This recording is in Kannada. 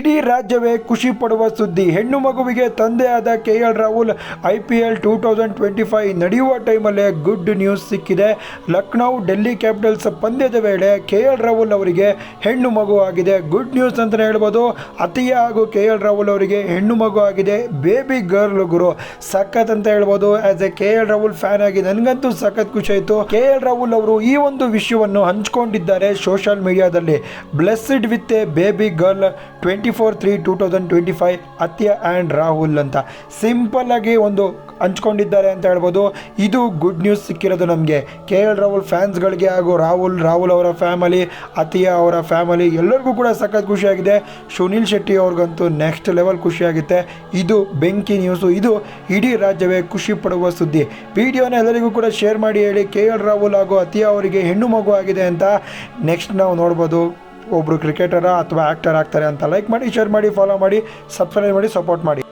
ಇಡೀ ರಾಜ್ಯವೇ ಖುಷಿ ಪಡುವ ಸುದ್ದಿ. ಹೆಣ್ಣು ಮಗುವಿಗೆ ತಂದೆಯಾದ KL ರಾಹುಲ್ IPL 2025 ನಡೆಯುವ ಟೈಮಲ್ಲೇ ಗುಡ್ ನ್ಯೂಸ್ ಸಿಕ್ಕಿದೆ. ಲಕ್ನೋ ಡೆಲ್ಲಿ ಕ್ಯಾಪಿಟಲ್ಸ್ ಪಂದ್ಯದ ವೇಳೆ KL ರಾಹುಲ್ ಅವರಿಗೆ ಹೆಣ್ಣು ಮಗು ಆಗಿದೆ. ಗುಡ್ ನ್ಯೂಸ್ ಅಂತಲೇ ಹೇಳ್ಬೋದು. ಅತಿಯಾ ಹಾಗೂ KL ರಾಹುಲ್ ಅವರಿಗೆ ಹೆಣ್ಣು ಮಗು ಆಗಿದೆ. ಬೇಬಿ ಗರ್ಲ್ ಗುರು, ಸಖತ್ ಅಂತ ಹೇಳ್ಬೋದು. As A KL Rahul fan ಆಗಿ ನನಗಂತೂ ಸಖತ್ ಖುಷಿ ಆಯಿತು. KL ರಾಹುಲ್ ಅವರು ಈ ಒಂದು ವಿಷಯವನ್ನು ಹಂಚ್ಕೊಂಡಿದ್ದಾರೆ ಸೋಷಿಯಲ್ ಮೀಡಿಯಾದಲ್ಲಿ. Blessed with A baby girl 24/3/2025 Atiya and Rahul ಅಂತ ಸಿಂಪಲ್ ಆಗಿ ಒಂದು ಹಂಚ್ಕೊಂಡಿದ್ದಾರೆ ಅಂತ ಹೇಳ್ಬೋದು. ಇದು ಗುಡ್ ನ್ಯೂಸ್ ಸಿಕ್ಕಿರೋದು ನಮಗೆ. KL ರಾಹುಲ್ ಫ್ಯಾನ್ಸ್ಗಳಿಗೆ ಹಾಗೂ ರಾಹುಲ್ ಅವರ ಫ್ಯಾಮಿಲಿ, ಅತಿಯಾ ಅವರ ಫ್ಯಾಮಿಲಿ ಎಲ್ಲರಿಗೂ ಕೂಡ ಸಖತ್ ಖುಷಿಯಾಗಿದೆ. ಸುನಿಲ್ ಶೆಟ್ಟಿ ಅವ್ರಿಗಂತೂ ನೆಕ್ಸ್ಟ್ ಲೆವೆಲ್ ಖುಷಿಯಾಗುತ್ತೆ. ಇದು ಬೆಂಕಿ ನ್ಯೂಸು. ಇದು ಇಡೀ ರಾಜ್ಯವೇ ಖುಷಿ ಪಡುವ ಸುದ್ದಿ. ವಿಡಿಯೋನ ಎಲ್ಲರಿಗೂ ಕೂಡ ಶೇರ್ ಮಾಡಿ ಹೇಳಿ KL ರಾಹುಲ್ ಹಾಗೂ ಅತಿಯಾ ಅವರಿಗೆ ಹೆಣ್ಣು ಮಗು ಆಗಿದೆ ಅಂತ. ನೆಕ್ಸ್ಟ್ ನಾವು ನೋಡ್ಬೋದು ಒಬ್ಬರು ಕ್ರಿಕೆಟರ ಅಥವಾ ಆ್ಯಕ್ಟರ್ ಆಗ್ತಾರೆ ಅಂತ. ಲೈಕ್ ಮಾಡಿ, ಶೇರ್ ಮಾಡಿ, ಫಾಲೋ ಮಾಡಿ, ಸಬ್ಸ್ಕ್ರೈಬ್ ಮಾಡಿ, ಸಪೋರ್ಟ್ ಮಾಡಿ.